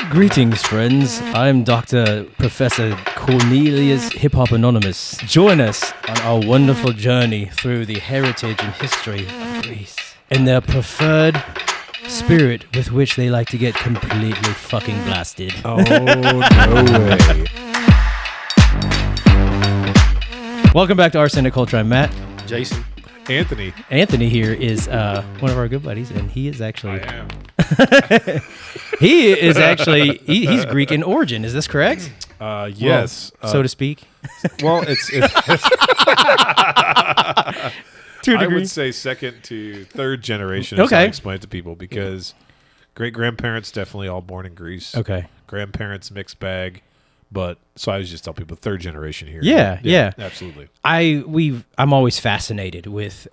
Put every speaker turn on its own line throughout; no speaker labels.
Greetings, friends. I'm Dr. Professor Cornelius Hip Hop Anonymous. Join us on our wonderful journey through the heritage and history of Greece and their preferred spirit with which they like to get completely fucking blasted.
Oh, no way.
Welcome back to Arsenic Culture. I'm Matt.
Jason.
Anthony.
Anthony here is one of our good buddies, and he is actually...
I am.
He is actually... He's Greek in origin. Is this correct?
Yes.
Well, so to speak.
Well, it's
To a
I
degree.
would say second to third generation. As I explain it to people because great grandparents definitely all born in Greece.
Okay.
Grandparents mixed bag, but so I was just tell people third generation here.
Yeah.
Absolutely.
I'm always fascinated with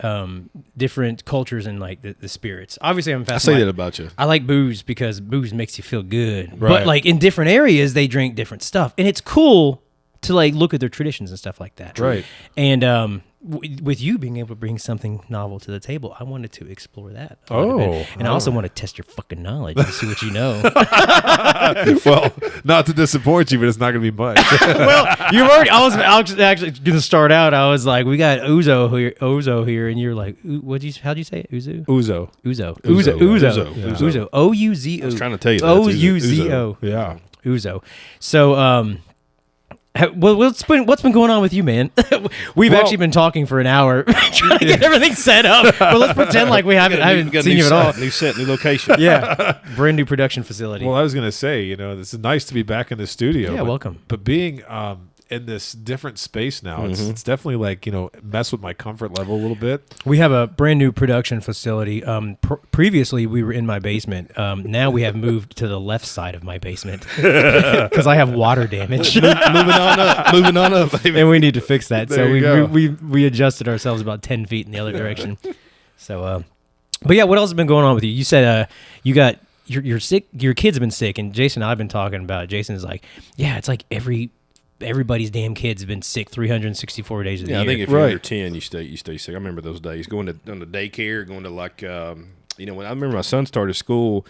different cultures and like the spirits. Obviously, I'm
I
fascinated.
say that about you.
I like booze because booze makes you feel good.
Right.
But like in different areas, they drink different stuff, and it's cool to like look at their traditions and stuff like that.
Right.
And with you being able to bring something novel to the table, I wanted to explore that. A little bit. And I also want to test your fucking knowledge and see what you know.
Well, not to disappoint you, but it's not going to be much.
Well, you've already. I was actually going to start out. I was like, we got Ouzo here, and you're like, how'd you say it? Ouzo.
Ouzo.
Ouzo. O-U-Z-O.
I was trying to tell you that.
O-U-Z-O.
Yeah.
Ouzo. So, what's been going on with you, man? We've actually been talking for an hour trying to get everything set up, but let's pretend like I haven't seen you at all.
New set, new location.
Yeah, brand new production facility.
Well, I was going to say, this is nice to be back in the studio.
Yeah, welcome.
But being in this different space now, it's definitely like, mess with my comfort level a little bit.
We have a brand new production facility. Previously, we were in my basement. Now we have moved to the left side of my basement because I have water damage.
Moving on up, baby.
And we need to fix that.
There
So
you go.
we adjusted ourselves about 10 feet in the other direction. So, but yeah, what else has been going on with you? You said you're sick. Your kids have been sick, and Jason and I've been talking about it. Jason is like, yeah, it's like everybody's damn kids have been sick 364 days of the year.
I think if you're under 10, you stay sick. I remember those days going to on the daycare, going to like when I remember my son started school.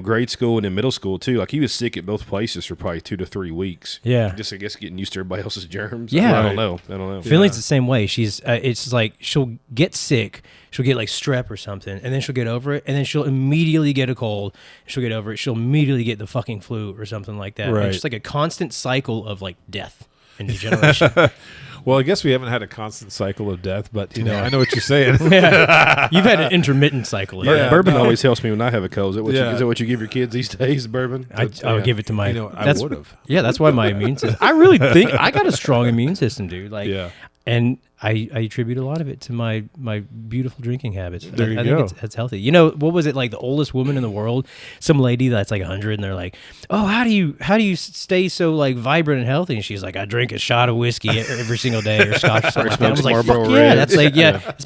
Grade school and then middle school too. Like he was sick at both places for probably 2 to 3 weeks.
Yeah,
just I guess getting used to everybody else's germs.
Yeah,
I don't know.
Finley's the same way. She's it's like she'll get sick, she'll get like strep or something, and then she'll get over it, and then she'll immediately get a cold. She'll get over it. She'll immediately get the fucking flu or something like that.
Right.
It's just like a constant cycle of like death and degeneration.
Well, I guess we haven't had a constant cycle of death, but I know what you're saying.
Yeah. You've had an intermittent cycle.
Yeah.
Bourbon always helps me when I have a cold. Is that what you give your kids these days? Bourbon?
I'll give it to my.
I would have.
Yeah, that's why my immune system. I really think I got a strong immune system, dude. Like,
Yeah.
And I attribute a lot of it to my beautiful drinking habits.
There you
I
go.
think it's healthy. What was it like? The oldest woman in the world, some lady that's like 100, and they're like, "Oh, how do you stay so like vibrant and healthy?" And she's like, "I drink a shot of whiskey every single day, or scotch or something." Like that. I was like,
Marlboro
"Fuck yeah,
Red."
that's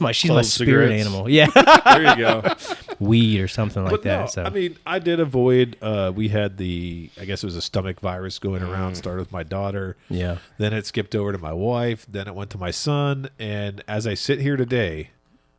like she's my
Cold
spirit
cigarettes.
animal." Yeah,
There you go.
weed or something like
But
that.
no,
So
I mean, I did avoid. We had I guess it was a stomach virus going around. Started with my daughter.
yeah.
Then it skipped over to my wife. Then it went to my son. And as I sit here today,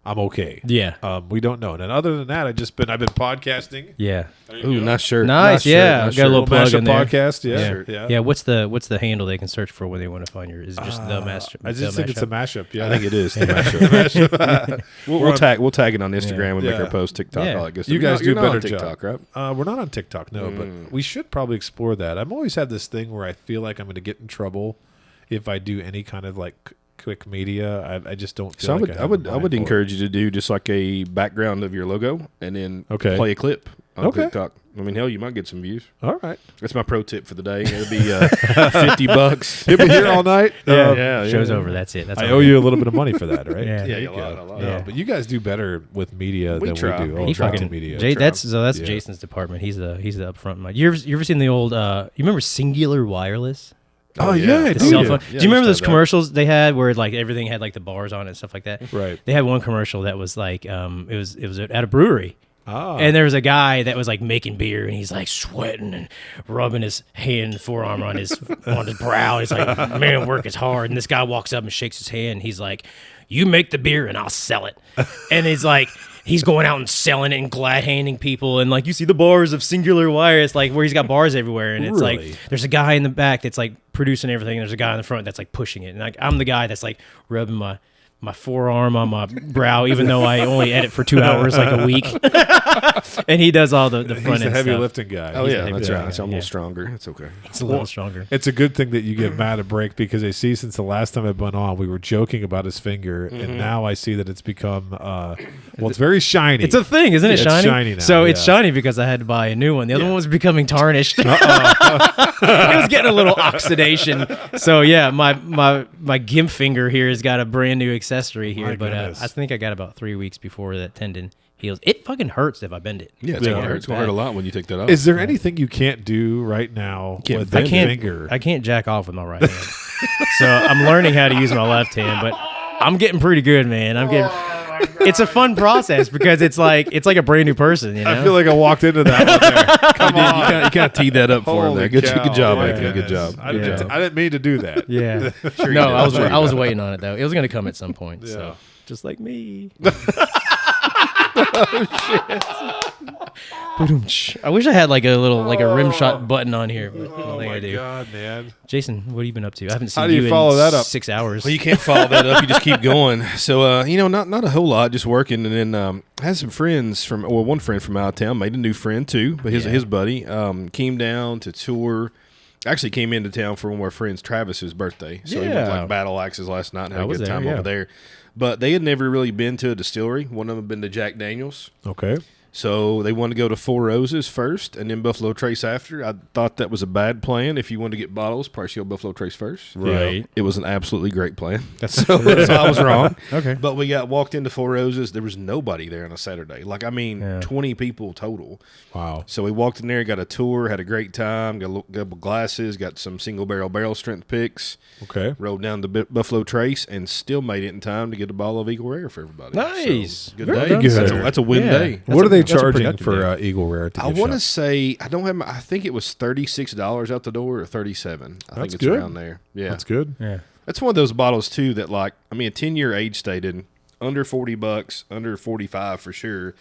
I'm okay.
Yeah.
We don't know. And other than that, I've been podcasting.
Yeah.
Ooh, nice shirt.
Nice, yeah.
Nice
Got a little
shirt.
plug
Mashup
in there.
podcast. Yeah.
Yeah.
Yeah.
What's the handle they can search for when they want to find your? Is it just the master?
I just think it's a mashup. Yeah.
I think it is. The mashup. We'll tag it on Instagram and make our post, TikTok,
Yeah.
all that good stuff.
You guys do
You're not
better
on TikTok,
job.
right?
We're not on TikTok, no, but we should probably explore that. I've always had this thing where I feel like I'm going to get in trouble if I do any kind of like quick media. I just don't feel
So
like
I would encourage you to do just like a background of your logo and then play a clip on TikTok. I mean, hell, you might get some views.
All right.
That's my pro tip for the day. It'll be $50.
You'll be here all night.
Show's over. That's it. That's
I
all
owe you a little bit of money for that, right?
Yeah.
Yeah, a lot.
Yeah.
But you guys do better with media
We
than
try.
we do.
He fucking
media.
that's
Yeah.
Jason's department. He's the upfront mind. You ever seen the old? You remember Singular Wireless?
Oh yeah,
The
do
cell
you?
phone.
Yeah,
Do you remember
I used
those
to have that.
commercials they had where like everything had like the bars on it and stuff like that?
Right.
They had one commercial that was like it was at a brewery.
Ah.
And there was a guy that was like making beer, and he's like sweating and rubbing his forearm on his brow. He's like, "Man, work is hard." And this guy walks up and shakes his hand. He's like, "You make the beer, and I'll sell it." And he's like, he's going out and selling it and glad handing people, and like you see the bars of Singular Wire. It's like where he's got bars everywhere, and it's
Really?
like there's a guy in the back that's like producing everything. And there's a guy in the front that's like pushing it, and like I'm the guy that's like rubbing my forearm on my brow, even though I only edit for 2 hours like a week. And he does all the front
He's the
end
heavy
stuff.
lifting guy.
Oh, yeah, that's
guy.
right. It's almost stronger. It's okay.
It's a little stronger.
It's a good thing that you give Matt a break because I see since the last time I've been on, we were joking about his finger, and now I see that it's become, well, it's very shiny.
It's a thing, isn't it?
It's
Shiny.
shiny now,
So it's
yeah.
shiny because I had to buy a new one. The other
Yeah.
one was becoming tarnished. It was getting a little oxidation. So yeah, my gimp finger here has got a brand new accessory here,
My
but
goodness.
I think I got about 3 weeks before that tendon heals. It fucking hurts if I bend it.
Yeah, it's
Yeah.
going to hurt. It's going to hurt a lot when you take that off.
Is there anything you can't do right now
Can't
with
bend
that
it.
finger?
I can't jack off with my right hand. So I'm learning how to use my left hand, but I'm getting pretty good, man. It's a fun process because it's like a brand new person, you know?
I feel like I walked into that one there. Come on.
You kind of teed that up for him
Holy
there. Good
cow.
job,
My
Anthony. Good
goodness.
job.
I
Good
didn't,
job.
I didn't mean to do that.
Yeah.
Sure you
No,
did.
I was
Sure you
I was
did.
waiting on it though. It was gonna come at some point.
Yeah.
So just like me. I wish I had like a little rim shot button on here, but I don't
Oh
think
my
I do.
God, man.
Jason, what have you been up to? I haven't seen
How do you
in
follow that up?
6 hours.
Well, you can't follow that up. You just keep going. So, not a whole lot, just working. And then I had some friends one friend from out of town, made a new friend too, but his buddy came down to tour. Actually came into town for one of our friends, Travis's birthday. So he went
Yeah.
like Battle Axes last night and
I
had a
was
good
there,
time
yeah.
over there. But they had never really been to a distillery. One of them had been to Jack Daniels.
Okay.
So they wanted to go to Four Roses first and then Buffalo Trace after. I thought that was a bad plan. If you wanted to get bottles, probably should go Buffalo Trace first.
Right.
It was an absolutely great plan. So I was wrong.
Okay.
But we walked into Four Roses. There was nobody there on a Saturday. 20 people total.
Wow.
So we walked in there, got a tour, had a great time, got a couple glasses, got some single barrel strength picks.
Okay.
Rode down to Buffalo Trace and still made it in time to get a bottle of Eagle Rare for everybody.
Nice.
So, good
Very
day.
good.
That's a win
Yeah.
day.
What are they
That's a
charging
productive
for
day.
Eagle Rare?
I want to say I don't have. I think it was $36 out the door or $37. I
That's
think it's
good.
around there. Yeah,
That's good.
Yeah.
that's one of those bottles too that a 10-year age stated, under $40, under 45 for sure.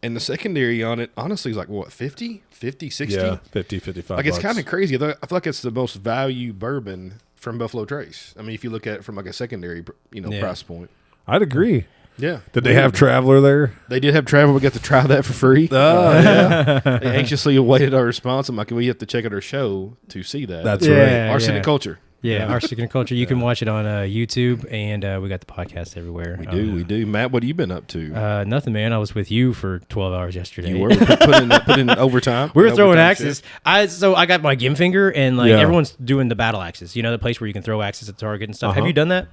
And the secondary on it, honestly, is like what 50, 60.
Yeah, 50, 55
Like it's
bucks.
kind of crazy. I feel like it's the most value bourbon from Buffalo Trace. I mean, if you look at it from like a secondary,
Yeah.
price point.
I'd agree.
Yeah.
Did they have Traveler there?
They did have travel. We got to try that for free.
Oh, yeah.
They anxiously awaited our response. I'm like, we have to check out our show to see that.
That's
Yeah.
right.
Arsenic Culture.
Yeah, Arsenic and Culture. You can watch it on YouTube, and we got the podcast everywhere.
We do. Matt, what have you been up to?
Nothing, man. I was with you for 12 hours yesterday.
You were put in overtime.
We were throwing
Overtime
axes.
shift?
I got my gim finger, and
Yeah.
everyone's doing the battle axes. You know, the place where you can throw axes at target and stuff. Have
Uh-huh.
you done that?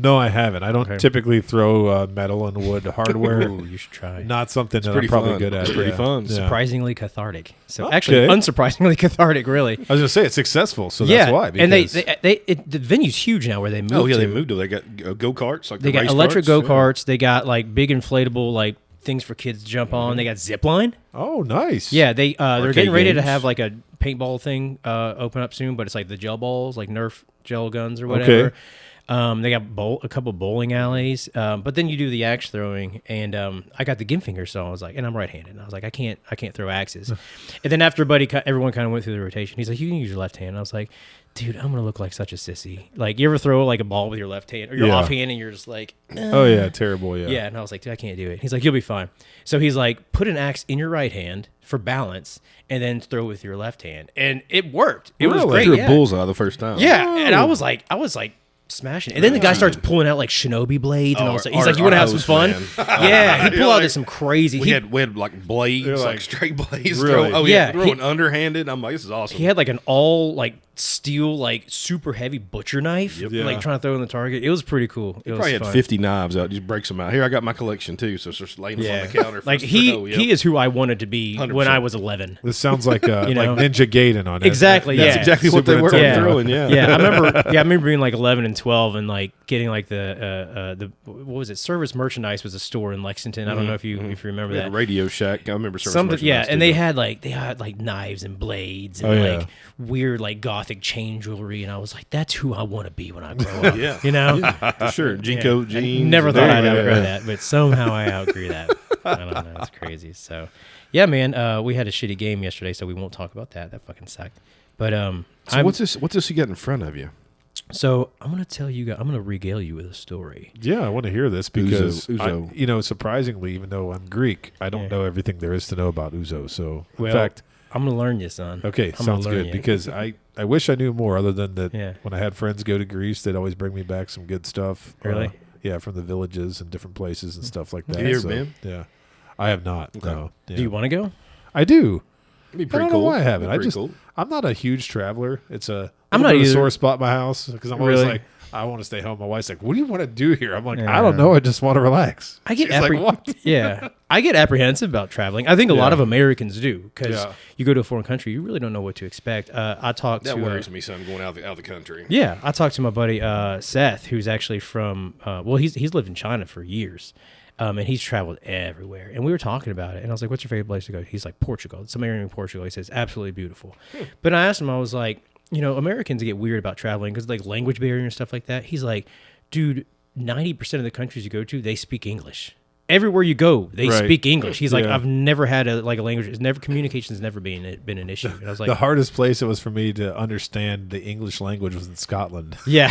No, I haven't. I don't
Okay.
typically throw metal and wood hardware.
Ooh, you should try.
Not something that I'm
pretty
probably
fun.
good at.
It's pretty
yeah.
fun.
Yeah.
Surprisingly cathartic. So
Okay.
actually, unsurprisingly cathartic, really.
I was gonna say it's successful, so
Yeah,
that's why.
and
because-
the venue's huge now where they moved.
Oh, yeah,
to.
they moved to. They got go karts. Like
They
the
got
race
electric
carts.
go karts. They got like big inflatable like things for kids to jump on. They got zip line.
Oh, nice.
Yeah, they're
Arcade
getting ready to
games.
have like a paintball thing open up soon, but it's like the gel balls, like Nerf gel guns or whatever.
Okay.
They got a couple bowling alleys, but then you do the axe throwing, and I got the gim finger, so I was like, and I'm right-handed, and I was like, I can't throw axes. And then after everyone kind of went through the rotation. He's like, you can use your left hand. And I was like, dude, I'm gonna look like such a sissy. Like, you ever throw like a ball with your left hand or your
Yeah.
offhand, and you're just like,
Oh yeah, terrible. Yeah.
yeah, and I was like, dude, I can't do it. He's like, you'll be fine. So he's like, put an axe in your right hand for balance, and then throw with your left hand, and it worked. It was
Really?
great.
Threw
Yeah.
a bullseye the first time.
Yeah, and I was like smashing it. And then the guy starts pulling out like shinobi blades and all that. He's like, you want to have some fun? Yeah, he pulled out some crazy.
We had like blades,
They're
like
like-
straight blades.
Really?
Yeah,
Yeah,
throwing underhanded. I'm like, this is awesome.
he had like an all like steel like super heavy butcher knife,
Yeah.
like trying to throw in the target. It was pretty cool. It was
Probably had
fun.
50 knives out. Just breaks them out. Here, I got my collection too. So it's just laying them on the counter. For
Like
us to
he
throw. Yep.
he is who I wanted to be
100%.
when I was 11.
This sounds like
You know?
like Ninja Gaiden on it.
Exactly,
That's
yeah.
exactly what
Super
they were
Nintendo.
throwing. Yeah.
Yeah, I remember being like 11 and 12 and like getting like the what was it? Service Merchandise was a store in Lexington. I don't know if you remember
We had
that.
a Radio Shack. I remember service
Something, yeah,
merchandise,
and
too.
they had like knives and blades and
Oh, yeah.
like weird like gothic chain jewelry, and I was like, that's who I want to be when I grow up.
Yeah.
You know,
For sure. Jinko
I
jeans.
never thought
There
I'd
you go.
outgrow that, but somehow I outgrew that. I don't know. It's crazy. So, yeah, man, we had a shitty game yesterday, so we won't talk about that. That fucking sucked. But
So what's this you got in front of you?
So I'm gonna tell you guys. I'm gonna regale you with a story.
Yeah, I want to hear this because
Ouzo.
surprisingly, even though I'm Greek, I don't know everything there is to know about Ouzo. So, in fact,
I'm gonna learn you, son.
okay, sounds good because I wish I knew more. Other than that,
Yeah.
when I had friends go to Greece, they'd always bring me back some good stuff.
Really?
Yeah, from the villages and different places and stuff like that.
Have you ever been?
Yeah, I have not.
Okay.
No. Yeah.
Do you want to go?
I do.
It'd be
I
pretty
don't
cool.
know why I haven't.
It'd be pretty cool.
I'm not a huge traveler. It's a
I'm not
little bit of a
either.
sore spot in my house because I'm always
Really?
like, I want to stay home. My wife's like, what do you want to do here? I'm like, I don't know. I just want to relax.
I get
She's like, what?
Yeah, I get apprehensive about traveling. I think a lot
Yeah.
of Americans do because
Yeah.
you go to a foreign country, you really don't know what to expect. I talked
That
to
worries me, son, going out of the country.
Yeah, I talked to my buddy Seth, who's actually from. He's lived in China for years, and he's traveled everywhere. And we were talking about it, and I was like, "What's your favorite place to go?" He's like, "Portugal." It's somewhere in Portugal. He says, "Absolutely beautiful." But I asked him, I was like, Americans get weird about traveling because like language barrier and stuff like that. He's like, "Dude, 90% of the countries you go to, they speak English." Everywhere you go, they
Right.
speak English. He's like,
Yeah.
I've never had a language. It's never communication's never been an issue. And I was like,
The hardest place it was for me to understand the English language was in Scotland.
yeah,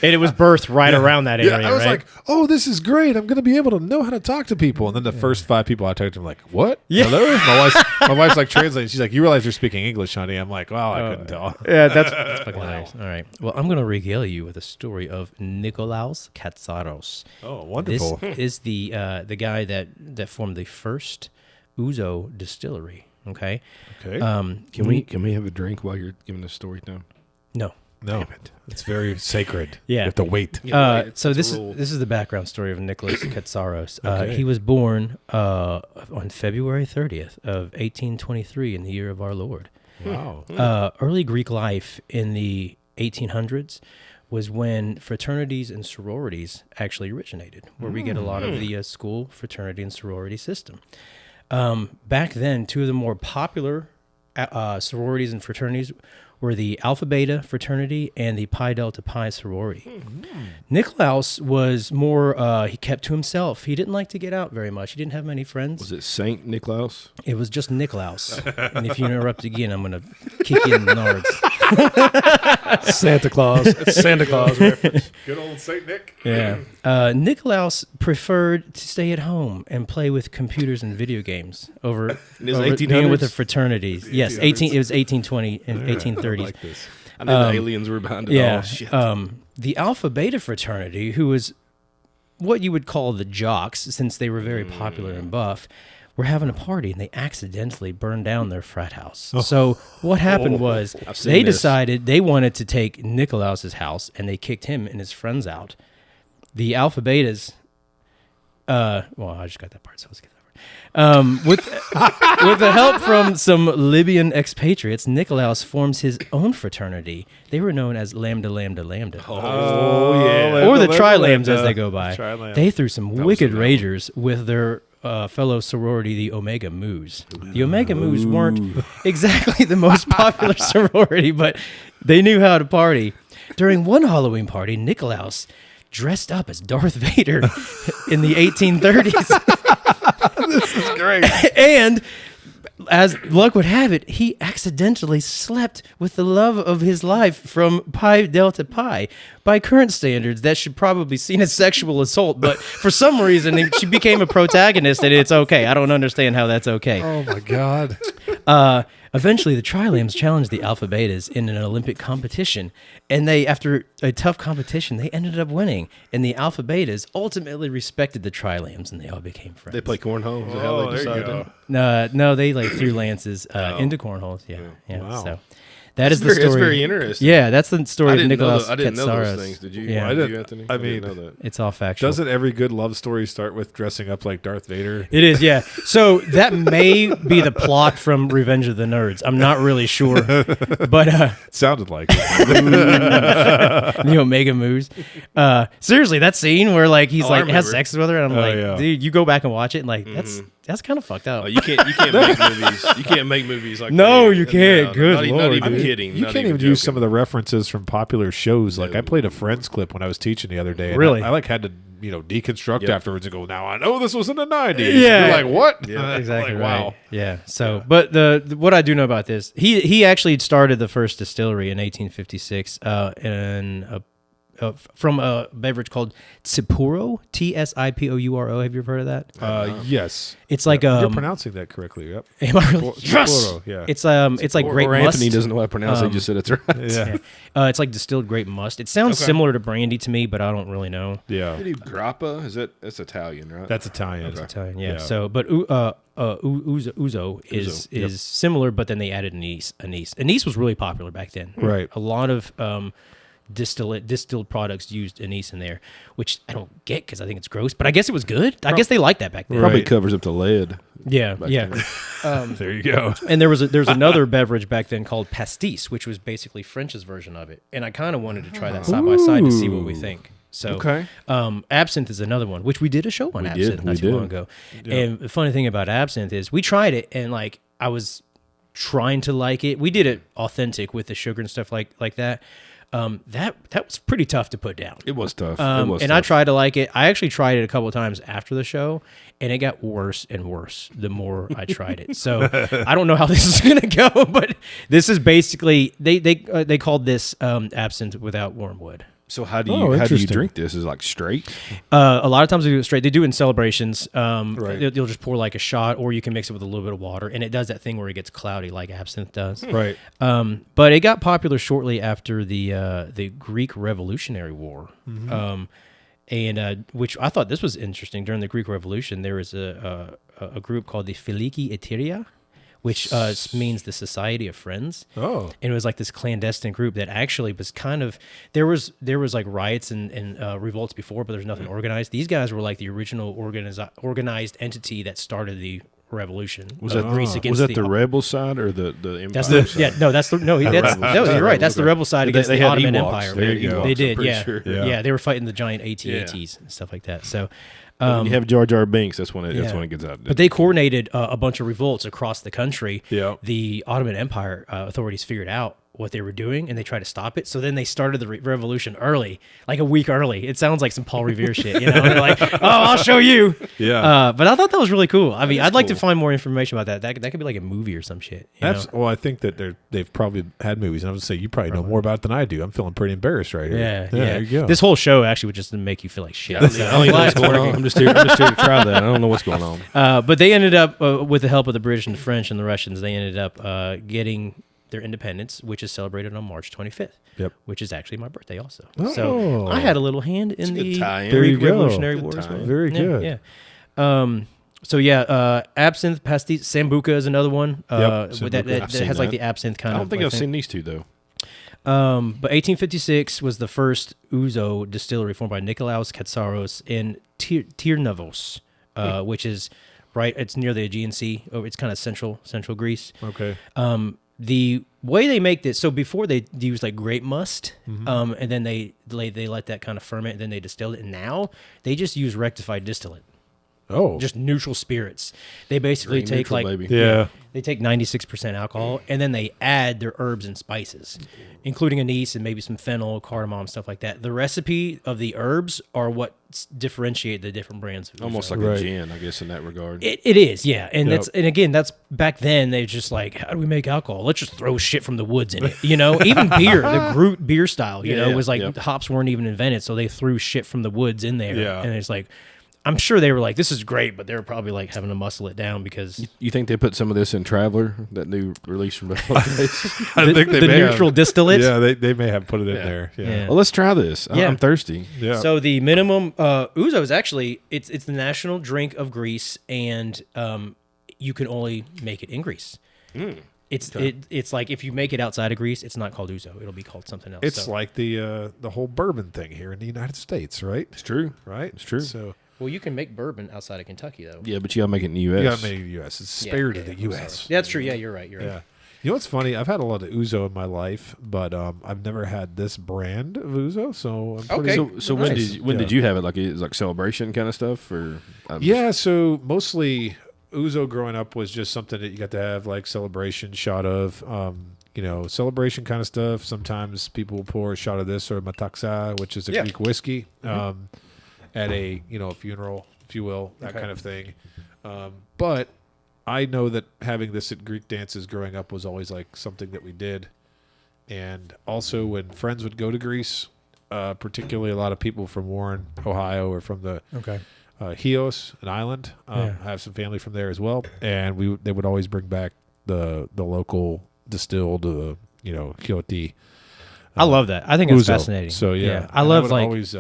and it was birthed right around that area.
Yeah, I was
right?
like, oh, this is great. I'm going to be able to know how to talk to people. And then the first 5 people I talked to, I'm like, what?
Yeah.
Hello? My wife's like translating. She's like, you realize you're speaking English, honey? I'm like, well, I couldn't tell.
Yeah, that's fucking hilarious. All right. Well, I'm going to regale you with a story of Nikolaos Katsaros.
Oh, wonderful.
This is the guy that formed the first Ouzo distillery. Okay.
Okay.
Can we have a drink while you're giving this story down?
No.
No, it's very sacred.
Yeah.
You have to wait.
So
It's
this
a rule.
is the background story of Nicholas Katsaros.
Okay.
He was born on February 30th of 1823 in the year of our Lord.
Wow.
Early Greek life in the 1800s was when fraternities and sororities actually originated, where we get a lot of the school fraternity and sorority system. Back then, two of the more popular sororities and fraternities were the Alpha Beta fraternity and the Pi Delta Pi sorority. Nikolaos was more, he kept to himself. He didn't like to get out very much. He didn't have many friends.
Was it Saint Nicklaus?
It was just Nikolaos. And if you interrupt again, I'm going to kick you in the nards.
Santa Claus. It's Santa Claus reference.
Good old Saint Nick.
Yeah. Nikolaos preferred to stay at home and play with computers and video games over
his
being with the
1800s?
fraternities. Yes, 18. It was 1820 and 1830s.
I like this.
I knew the aliens were behind it
Yeah.
all. Shit.
The Alpha Beta fraternity, who was what you would call the jocks, since they were very popular and buff, were having a party and they accidentally burned down their frat house. So what happened was
I've seen
they
this.
decided they wanted to take Nikolaos's house and they kicked him and his friends out. The Alpha Betas, well, I just got that part, so let's get that part. With the help from some Libyan expatriates, Nikolaos forms his own fraternity. They were known as Lambda Lambda Lambda.
Oh, yeah.
Or the
Lambda,
Tri-Lambs
Lambda.
as they go by.
Tri-Lambs.
They threw some wicked
so
ragers with their fellow sorority, the Omega Mu's. The Omega Mu's weren't exactly the most popular sorority, but they knew how to party. During one Halloween party, Nikolaos dressed up as Darth Vader in the 1830s.
This is great.
And as luck would have it, he accidentally slept with the love of his life from Pi Delta Pi. By current standards, that should probably be seen as sexual assault, but for some reason, she became a protagonist, and it's okay. I don't understand how that's okay.
Oh, my God.
Eventually, the Tri-Lambs challenged the Alpha Betas in an Olympic competition, and they, after a tough competition, they ended up winning. And the Alpha Betas ultimately respected the Tri-Lambs, and they all became friends.
They play cornhole. Is that how
Oh,
they
there you
decided?
go.
No, they like threw lances into cornholes. Yeah.
Wow.
So that is the
That's
story.
very interesting.
Yeah, that's the story of Nikolaos
I didn't know those
Katsaros.
things. Did you?
Yeah.
I didn't-
you, Anthony?
I
didn't
mean-
know that.
It's all factual.
Doesn't every good love story start with dressing up like Darth Vader?
It is, yeah. So that may be the plot from Revenge of the Nerds. I'm not really sure, but
Sounded like it.
the Omega Moves. Seriously, that scene where like he's
Oh, I
like has
remember.
sex with her, and I'm like,
yeah.
dude, you go back and watch it, and like That's kind of fucked up.
You can't make movies. You can't make movies like
No,
that.
you can't.
No,
Good
not
Lord,
even
dude.
kidding.
You
not
can't even
joking.
use some of the references from popular shows. Like I played a Friends clip when I was teaching the other day. And
Really?
I like had to deconstruct
Yep.
afterwards and go, now I know this was in the 90s.
Yeah.
You're like, what?
Yeah,
Exactly.
Like,
right.
wow.
Yeah. So, but what I do know about this, he actually started the first distillery in 1856 from a beverage called Tsipuro, T-S-I-P-O-U-R-O. Have you ever heard of that?
Yes.
It's like
You're pronouncing that correctly. Yep.
am I really? Yes.
Sapporo, yeah.
It's like grape
Or
must.
Anthony doesn't know how to pronounce it. He just said it's right.
Yeah.
It's like distilled grape must. It sounds
Okay.
similar to brandy to me, but I don't really know.
Yeah.
They do grappa. That's Italian, right?
That's Italian.
Okay.
Italian, yeah.
Yeah.
So, but Ouzo is similar, but then they added anise. Anise was really popular back then.
Right.
A lot of distilled products used anise in there, which I don't get because I think it's gross. But I guess it was good. I guess they liked that back then.
Right.
Probably covers up the lead.
Yeah,
back
yeah.
then.
There you go.
And there's another beverage back then called pastis, which was basically French's version of it. And I kind of wanted to try that side by side to see what we think. So,
Okay.
Absinthe is another one, which we did a show on absinthe not
we
too long
did.
ago. And the funny thing about absinthe is we tried it, and like I was trying to like it. We did it authentic with the sugar and stuff like that. That was pretty tough to put down.
It was tough.
I tried to like it. I actually tried it a couple of times after the show, and it got worse and worse the more I tried it. So I don't know how this is gonna go, but this is basically they called this absinthe without wormwood.
So how do
Oh,
you
interesting.
drink this? Is it like straight?
A lot of times they do it straight. They do it in celebrations.
Right.
They'll just pour like a shot, or you can mix it with a little bit of water, and it does that thing where it gets cloudy like absinthe does.
Right.
But it got popular shortly after the Greek Revolutionary War, which I thought this was interesting. During the Greek Revolution, there was a group called the Philiki Eteria, which means the Society of Friends.
Oh.
And it was like this clandestine group that actually was kind of there was like riots and revolts before, but there's nothing organized. These guys were like the original organized entity that started the revolution.
Was
of
that
Greece against
was that the rebel side or the empire?
That's the
side?
you're right. That's the rebel side against
They
the
had
Ottoman
Ewoks.
Empire.
They had
They
Ewoks, I'm
did,
pretty
yeah.
sure.
Yeah, they were fighting the giant AT-ATs and stuff like that. So.
When you have Jar Jar Binks, that's when it
Yeah.
gets out.
But they coordinated a bunch of revolts across the country.
Yeah.
The Ottoman Empire authorities figured out what they were doing, and they tried to stop it. So then they started the revolution early, like a week early. It sounds like some Paul Revere shit, you know? They're like, oh, I'll show you.
Yeah.
But I thought that was really cool. I mean, I'd like to
cool.
find more information about that. That could be like a movie or some shit. You know?
Well, I think that they've probably had movies. And I would say you probably know more about it than I do. I'm feeling pretty embarrassed right here.
Yeah,
There you go.
This whole show actually would just make you feel like shit.
I don't even know what's going on. I'm just here to try that. I don't know what's going on.
But they ended up, with the help of the British and the French and the Russians, they ended up getting their independence, which is celebrated on March 25th.
Yep.
Which is actually my birthday also.
Oh.
So I had a little hand in
a good
the
tie-in.
There you
Greek
go.
Revolutionary
Good
War as
tie-in.
well.
Very
Yeah,
good.
Yeah. Absinthe, pastis, sambuca is another one.
Yep,
With that
I've seen
has like
that.
the absinthe
I
kind of.
don't think I've seen these two though.
But 1856 was the first Ouzo distillery formed by Nikolaos Katsaros in Tyrnavos, which is right. It's near the Aegean Sea. Oh, it's kind of central Greece.
Okay.
The way they make this, so before they use like grape must, and then they let that kind of ferment, and then they distill it. And now they just use rectified distillate,
Oh.
just neutral spirits. They basically
Green
take
neutral,
like
baby.
Yeah.
they take 96% alcohol, and then they add their herbs and spices, including anise and maybe some fennel, cardamom, stuff like that. The recipe of the herbs are what differentiate the different brands. Of
Almost
Ouzo.
like
Right.
a gin, I guess, in that regard.
It is, yeah, and
Yep.
that's back then. They just like, how do we make alcohol? Let's just throw shit from the woods in it, you know. Even beer, the Groot beer style, you know,
Yeah,
was like
yep.
hops weren't even invented, so they threw shit from the woods in there.
Yeah.
And it's like, I'm sure they were like, this is great, but they were probably like having to muscle it down because
You think they put some of this in Traveler, that new release from back in the days?
I think they
the
may
neutral
have.
distillate.
Yeah, they may have put it in
Yeah.
there. Yeah.
Yeah.
Well, let's try this.
Yeah.
I'm thirsty.
Yeah.
So the minimum Ouzo is actually it's the national drink of Greece, and you can only make it in Greece. It's like if you make it outside of Greece, it's not called Ouzo. It'll be called something else.
It's
So-
like the whole bourbon thing here in the United States, right?
It's true.
Right?
It's true.
So
well, you can make bourbon outside of Kentucky though.
Yeah, but you gotta make it in the
you
U.S.
got to make it in the U.S. It's
Yeah,
spared in
yeah,
the
I'm
U.S.
sorry. Yeah, that's true. Yeah, you're right. You're right.
Yeah. You know what's funny? I've had a lot of Ouzo in my life, but I've never had this brand of Ouzo, so I'm pretty
Okay.
So
Nice.
when did you have it? Like it was like celebration kind of stuff, or
Yeah, so mostly Ouzo growing up was just something that you got to have like celebration shot of. Celebration kind of stuff. Sometimes people will pour a shot of this or metaxa, which is a Greek whiskey, at a funeral, if you will, that kind of thing. But I know that having this at Greek dances growing up was always like something that we did. And also when friends would go to Greece, particularly a lot of people from Warren, Ohio, or from the Chios, an island. I have some family from there as well. And they would always bring back the local distilled, Chioti.
I love that. I think it's
Ouzo.
fascinating.
So
I love like
always.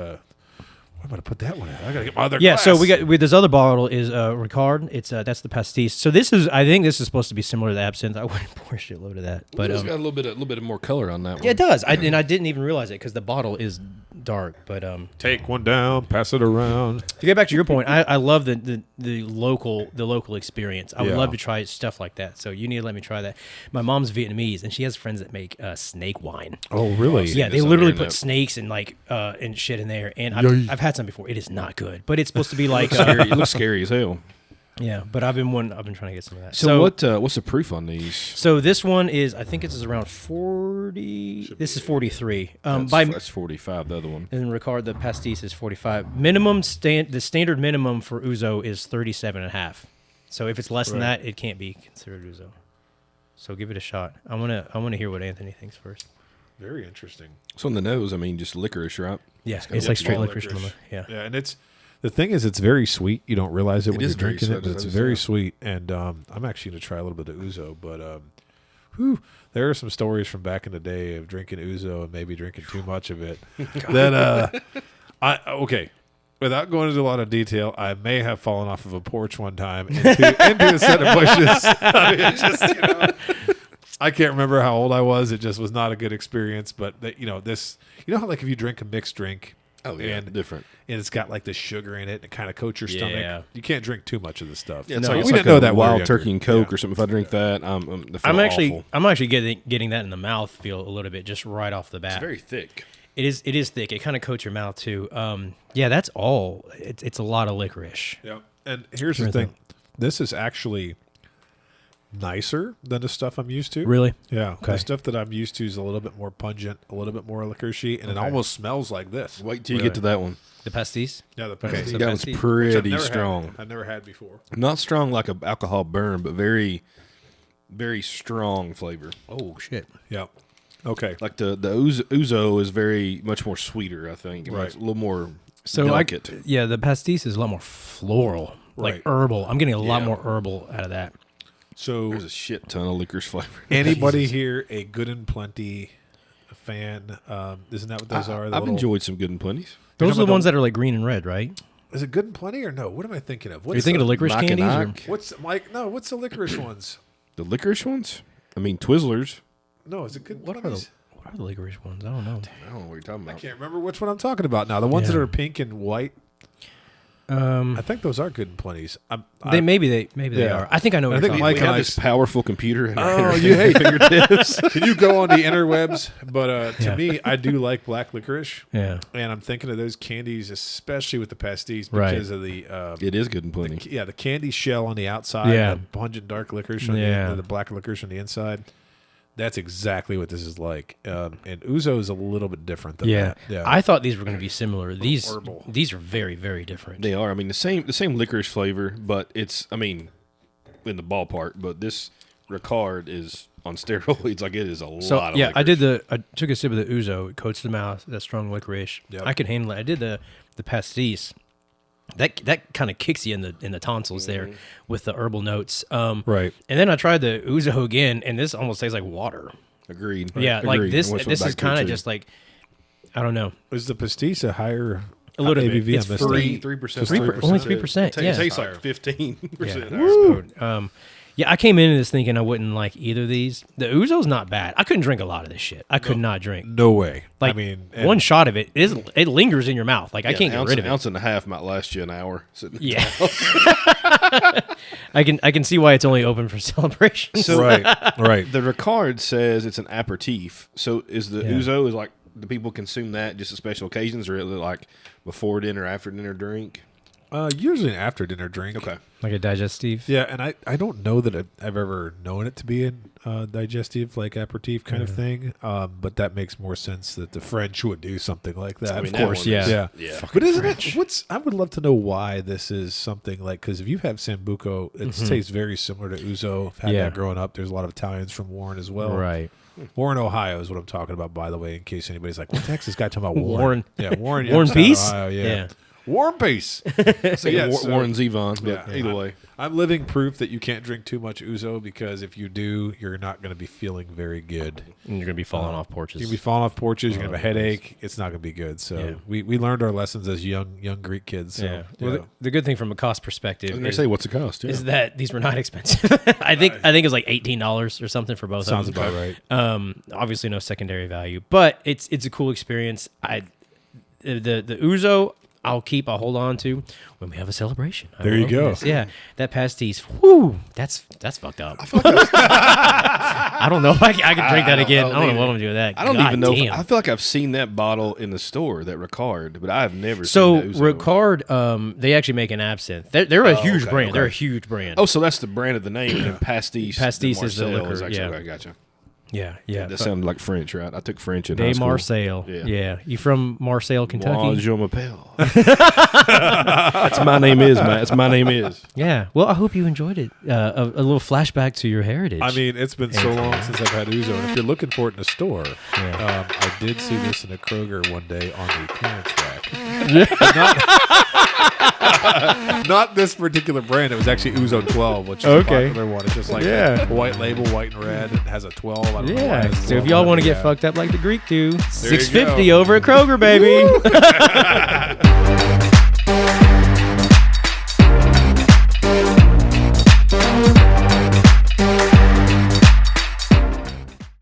I'm gonna put that one out. I gotta get my other.
Yeah,
glass.
so we got this other bottle is Ricard. It's that's the pastis. So I think this is supposed to be similar to the absinthe. I wouldn't pour a shitload of that, but
it's got a little bit of more color on that one.
yeah, it does. I didn't even realize it because the bottle is dark. But
take one down, pass it around.
to get back to your point, I love the local experience. I would love to try stuff like that. So you need to let me try that. My mom's Vietnamese, and she has friends that make snake wine.
Oh, really?
Yeah, they literally put snakes and and shit in there. And I've had some before. It is not good, but it's supposed to be like
Scary. It looks scary as hell.
yeah. But I've been trying to get some of that.
So what's the proof on these?
So this one is, I think it's around 40. This is 43.
That's 45. The other one.
And Ricard, the pastis is 45. The standard minimum for Ouzo is 37.5. So if it's less than that, it can't be considered Ouzo. So give it a shot. I wanna hear what Anthony thinks first.
Very interesting.
So on the nose, I mean, just licorice, right?
Yeah, it's like straight licorice.
Yeah, and the thing is, it's very sweet. You don't realize it when you're drinking it, but it's very sweet. And I'm actually going to try a little bit of Ouzo, but there are some stories from back in the day of drinking Ouzo and maybe drinking too much of it. That without going into a lot of detail, I may have fallen off of a porch one time into a set of bushes. I can't remember how old I was. It just was not a good experience. But how like if you drink a mixed drink,
different,
and it's got like the sugar in it, and it kind of coats your stomach.
Yeah.
You can't drink too much of this stuff.
Yeah,
we
like
didn't know that
wild
we were
turkey and
younger.
Coke or something. If I drink that, I'm
I'm
awful.
actually getting that in the mouth feel a little bit just right off the bat.
It's very thick.
It is thick. It kind of coats your mouth too. That's all. It's a lot of licorice.
Yeah. And here's the thing. This is actually nicer than the stuff I'm used to.
Really?
Yeah.
Okay.
The stuff that I'm used to is a little bit more pungent, a little bit more licoricey, and it almost smells like this.
Wait till you get to that one.
The pastis?
Yeah, the
Okay,
pastis.
so
That one's
pastis,
pretty strong.
I've never had before.
Not strong like an alcohol burn, but very, very strong flavor.
Oh shit!
Yeah. Okay.
Like the Ouzo is very much more sweeter, I think.
Right.
It's a little more
So
delicate.
the pastis is a lot more floral, like
Right.
herbal. I'm getting a lot more herbal out of that.
So
There's a shit ton of licorice flavor.
anybody here a Good and Plenty fan? Isn't that what those are? The
I've
little-
enjoyed some Good and Plenties.
Those are the ones that are like green and red, right?
Is it Good and Plenty or no? What am I thinking of?
Are you thinking of licorice
Mike and
candies? Or?
Ike.
What's Mike? No, what's the licorice ones?
The licorice ones? I mean, Twizzlers.
No, is it Good and
What are
Plenty's?
the licorice ones? I don't know.
I don't know what you're talking about.
Can't remember which one I'm talking about now. The ones that
Yeah.
are pink and white. I think those are Good and Plenty's.
Maybe they
Yeah.
are. I think I know. What
I
you're
think
talking
Mike
We
and
have
I
this powerful computer in our,
Oh,
in our
you hate
fingertips.
Can you go on the interwebs? But to
Yeah.
me, I do like black licorice.
Yeah.
And I'm thinking of those candies, especially with the pastis,
Right.
because of the
It is Good and Plenty.
the candy shell on the outside,
Yeah.
the pungent dark licorice on the black licorice on the inside. That's exactly what this is like. And Ouzo is a little bit different than
Yeah.
that. Yeah.
I thought these were going to be similar. These
herbal.
are very, very different.
They are. I mean, the same licorice flavor, but it's, I mean, in the ballpark. But this Ricard is on steroids. Like, it is a lot of licorice.
I took a sip of the Ouzo. It coats the mouth. That strong licorice.
Yep.
I could handle it. I did the pastis. That kind of kicks you in the tonsils there with the herbal notes.
Right.
And then I tried the Ouzo again, and this almost tastes like water.
Agreed.
Yeah,
Agreed.
like
I
this.
went
This
back
is
to it,
kind of
too.
just like, I don't know.
Is the pastis a higher
A little bit.
ABV
It's
on this
free.
thing?
3%.
Just 3%.
Only 3%.
It
Yeah.
tastes like 15%.
Yeah. Woo! Yeah, I came into this thinking I wouldn't like either of these. The Ouzo's not bad. I couldn't drink a lot of this shit. I could not drink.
No way.
Like,
I mean,
one shot of it lingers in your mouth. Like, I can't get rid of it.
An ounce and a half might last you an hour.
Yeah. I can see why it's only open for celebrations.
right.
The Ricard says it's an aperitif. So is the Ouzo, is like, do people consume that just at special occasions, or is it like before dinner, after dinner drink?
Usually an after dinner drink.
Okay.
Like a digestive.
Yeah, and I don't know that I've ever known it to be a digestive, like aperitif kind of thing. But that makes more sense that the French would do something like that.
I mean,
Of course,
that one
yeah.
is-
But isn't it? I would love to know why this is something like, because if you have Sambuco, it tastes very similar to Ouzo. I've had that growing up. There's a lot of Italians from Warren as well.
Right.
Warren, Ohio is what I'm talking about, by the way, in case anybody's like, what the heck's this guy talking about Warren?
Warren.
Yeah, Warren.
Warren
Youngstown,
Peace?
Ohio,
Yeah.
Warren Peace. So,
Warren Zevon, but
Yeah.
either way.
I'm living proof that you can't drink too much Ouzo, because if you do, you're not going to be feeling very good.
And you're going to be falling off porches.
You're going to be falling off porches. You're going to have a headache. It's not going to be good. So we learned our lessons as young Greek kids. So,
Yeah. Well, the good thing from a cost perspective
And they say, what's the cost?
is that these were not expensive. I think it was like $18 or something for both
sounds
of them.
about right.
Obviously no secondary value, but it's a cool experience. The Ouzo I'll hold on to when we have a celebration.
There you go.
Yeah, that pastis. Whoo, that's fucked up. I don't know if I can drink that again. I don't know what I'm gonna do with that.
I don't
God
even know.
damn.
I feel like I've seen that bottle in the store, that Ricard, but I have never
So
seen that Ouzo.
Ricard, they actually make an absinthe. They're a huge
okay,
brand.
okay.
They're a huge brand.
Oh, so that's the brand of the name, and then Pastis.
Pastis is the
Marcel
liquor,
actually,
yeah.
okay, gotcha.
yeah.
That sounded like French, right? I took French in high
De
school.
Marseille.
Yeah.
Yeah. You from Marseille, Kentucky?
Moi, je m'appelle. That's my name is, man. That's my name is.
Yeah. Well, I hope you enjoyed it. A little flashback to your heritage.
I mean, it's been so long since I've had Ouzo, and if you're looking for it in a store, I did see this in a Kroger one day on the clearance rack. Not this particular brand. It was actually Ouzo 12, which is a popular one. It's just like a white label, white and red. It has a 12. I don't know why
yeah.
it has
So if
12
y'all
on it,
want to get fucked up like the Greek do,
you
$6.50
go.
over at Kroger, baby.